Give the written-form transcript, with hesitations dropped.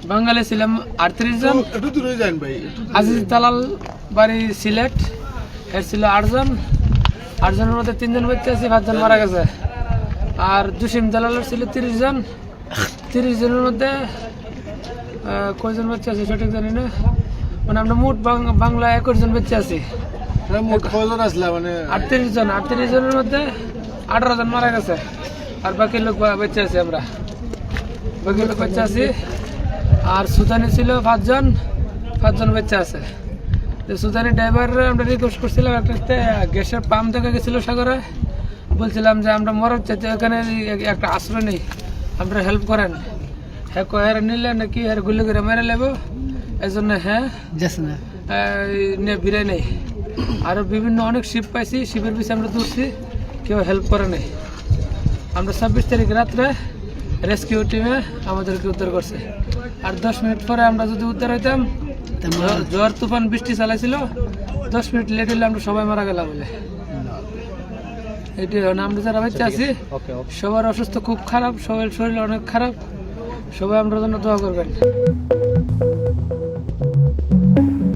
বাঙালি ছিলাম 38 জন। আজিজ দালাল বাড়ি সিলেট, এর ছিল 8 জন। 8 জনের মধ্যে 3 জন বেঁচে আছে, 5 জন মারা গেছে। আর জসিম দালালের ছিল 30 জন। 30 জনের মধ্যে কয়জন বেঁচে আছে সঠিক জানি না, মানে আমরা মোট বাংলা 21 জন বেঁচে আছি। 38 জন, 38 জনের মধ্যে 18 জন মারা গেছে, আর বাকি লোক বেঁচে আছি আমরা, বাকি লোক বেঁচে আছি। আর সুদানি ছিল 5 জন, 5 জন বেঁচে আছে। সুদানি ড্রাইভার আমরা রিকোয়েস্ট করছিলাম, একটা গ্যাসের পাম্প দেখে গেছিল সাগরে, বলছিলাম যে আমরা মরার চাইতে এখানে একটা আশ্রয় নেই, আমরা হেল্প করেন। হ্যাঁ কয়ের নিলে নাকি হ্যাঁ গুলি করে মেরে নেব, এই জন্য হ্যাঁ বিরাই নেই। আরও বিভিন্ন অনেক শিপ পাইছি, শিপের পিছিয়ে আমরা দৌড়ছি, কেউ হেল্প করে নেই। আমরা 26 তারিখ রাত্রে রেস্কিউ টিমে আমাদেরকে উদ্ধার করছে। আর 10 মিনিট পরে আমরা যদি উদ্ধার হইতাম, ঝড় তুফান বৃষ্টি চালাইছিল, 10 মিনিট লেট হলে আমরা সবাই মারা গেলাম বলে। এটি আমরা যারা বেঁচে আছি সবার অসুস্থ খুব খারাপ, সবার শরীর অনেক খারাপ, সবাই আমরা জন্য দোয়া করবেন।